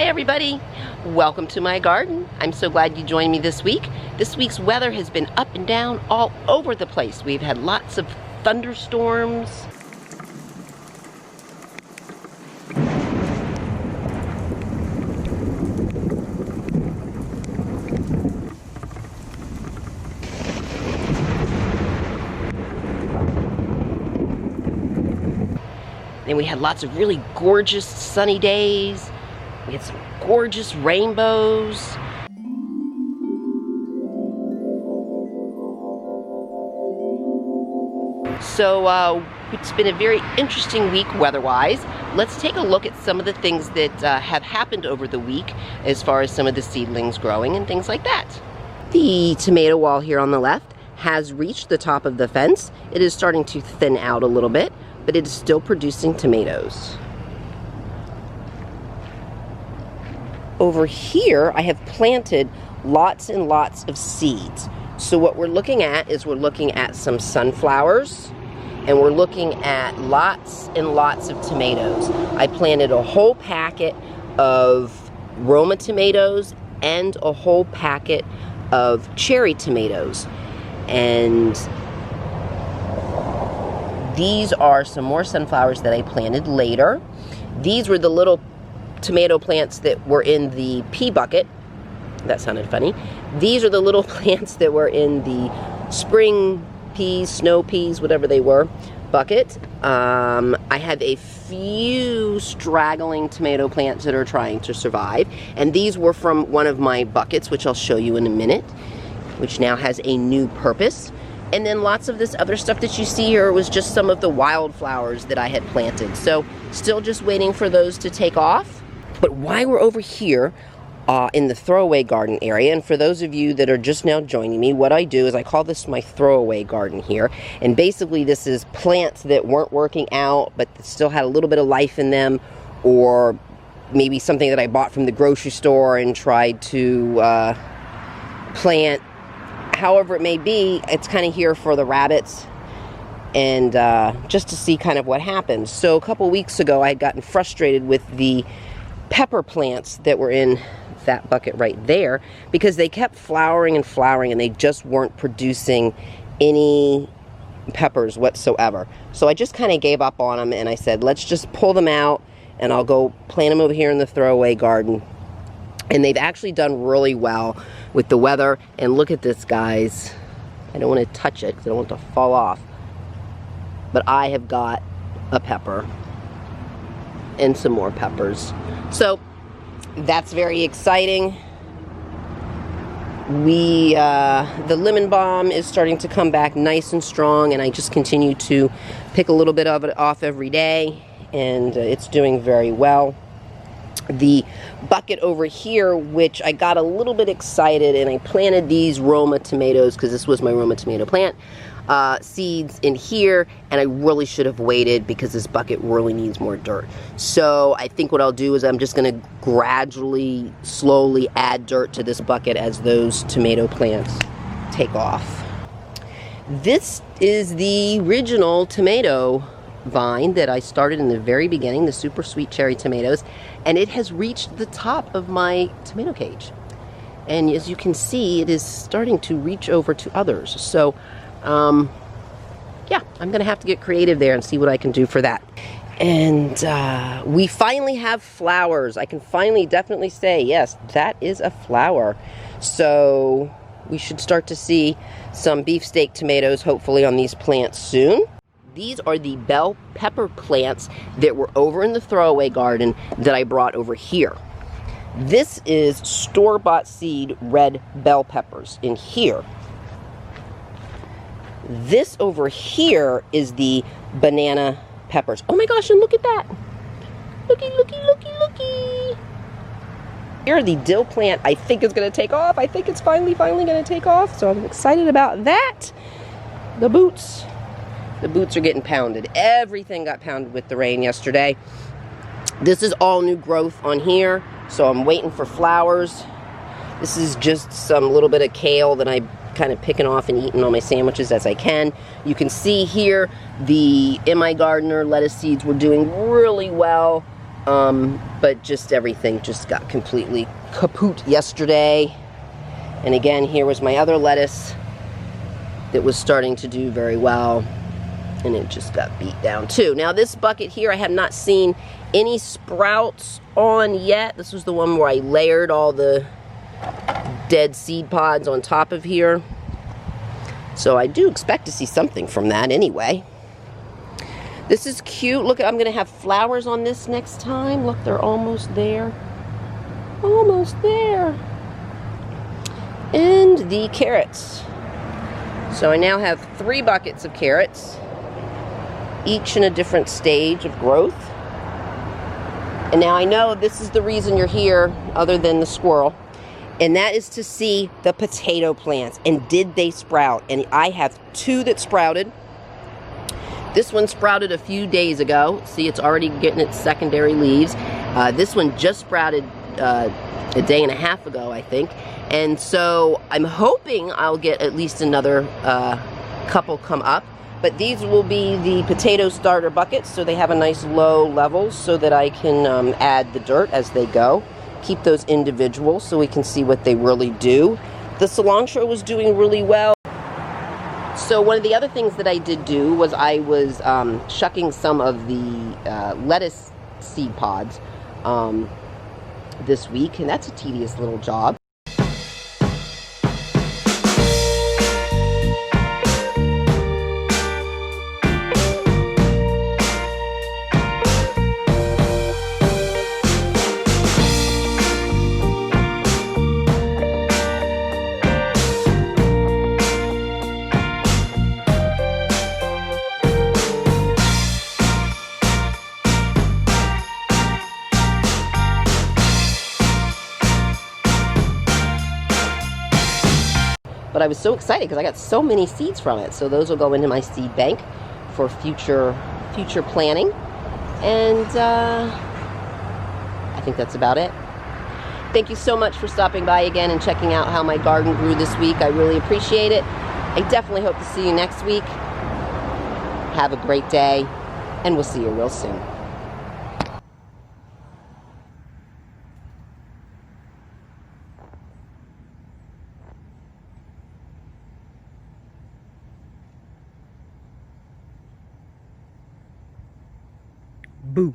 Hi everybody, welcome to my garden. I'm so glad you joined me this week. This week's weather has been up and down all over the place. We've had lots of thunderstorms. And we had lots of really gorgeous sunny days. We had some gorgeous rainbows. So it's been a very interesting week weather-wise. Let's take a look at some of the things that have happened over the week as far as some of the seedlings growing and things like that. The tomato wall here on the left has reached the top of the fence. It is starting to thin out a little bit, but it is still producing tomatoes. Over here, I have planted lots and lots of seeds. So what we're looking at is we're looking at some sunflowers, and we're looking at lots and lots of tomatoes. I planted a whole packet of Roma tomatoes and a whole packet of cherry tomatoes. And these are some more sunflowers that I planted later. These were the little tomato plants that were in the pea bucket. That sounded funny. These are the little plants that were in the spring peas, snow peas, whatever they were, bucket. I have a few straggling tomato plants that are trying to survive. And these were from one of my buckets, which I'll show you in a minute, which now has a new purpose. And then lots of this other stuff that you see here was just some of the wildflowers that I had planted. So still just waiting for those to take off. But while we're over here in the throwaway garden area, and for those of you that are just now joining me, what I do is I call this my throwaway garden here. And basically this is plants that weren't working out but still had a little bit of life in them, or maybe something that I bought from the grocery store and tried to plant. However it may be, it's kind of here for the rabbits and just to see kind of what happens. So a couple weeks ago I had gotten frustrated with the pepper plants that were in that bucket right there because they kept flowering and flowering and they just weren't producing any peppers whatsoever. So I just kind of gave up on them and I said, let's just pull them out and I'll go plant them over here in the throwaway garden. And they've actually done really well with the weather. And look at this, guys. I don't want to touch it because I don't want it to fall off. But I have got a pepper and some more peppers. So that's very exciting. The lemon balm is starting to come back nice and strong, and I just continue to pick a little bit of it off every day, and it's doing very well. The bucket over here, which I got a little bit excited, and I planted these Roma tomatoes because this was my Roma tomato plant seeds in here, and I really should have waited because this bucket really needs more dirt. So I think what I'll do is I'm just going to gradually, slowly add dirt to this bucket as those tomato plants take off. This is the original tomato vine that I started in the very beginning, the super sweet cherry tomatoes, and it has reached the top of my tomato cage. And as you can see, it is starting to reach over to others. So yeah, I'm gonna have to get creative there and see what I can do for that. And we finally have flowers. I can finally definitely say, yes, that is a flower. So we should start to see some beefsteak tomatoes hopefully on these plants soon. These are the bell pepper plants that were over in the throwaway garden that I brought over here. This is store-bought seed red bell peppers in here. This over here is the banana peppers. Oh my gosh, and look at that. Looky, looky, looky, looky. Here, the dill plant I think is going to take off. I think it's finally going to take off. So I'm excited about that. The boots are getting pounded. Everything got pounded with the rain yesterday. This is all new growth on here. So I'm waiting for flowers. This is just some little bit of kale that I'm kind of picking off and eating on my sandwiches as I can. You can see here the In My Gardener lettuce seeds were doing really well. But just everything just got completely kaput yesterday. And again, here was my other lettuce that was starting to do very well, and it just got beat down too. Now this bucket here, I have not seen any sprouts on yet. This was the one where I layered all the dead seed pods on top of here. So I do expect to see something from that anyway. This is cute. Look, I'm going to have flowers on this next time. Look, they're almost there. Almost there. And the carrots. So I now have 3 buckets of carrots, each in a different stage of growth. And now I know this is the reason you're here, other than the squirrel, and that is to see the potato plants. And did they sprout? And I have 2 that sprouted. This one sprouted a few days ago. See, it's already getting its secondary leaves. This one just sprouted a day and a half ago, I think. And so I'm hoping I'll get at least another couple come up. But these will be the potato starter buckets, so they have a nice low level so that I can add the dirt as they go. Keep those individual so we can see what they really do. The cilantro was doing really well. So one of the other things that I did do was I was shucking some of the lettuce seed pods this week, and that's a tedious little job. But I was so excited because I got so many seeds from it. So those will go into my seed bank for future planting. And I think that's about it. Thank you so much for stopping by again and checking out how my garden grew this week. I really appreciate it. I definitely hope to see you next week. Have a great day, and we'll see you real soon. Boo.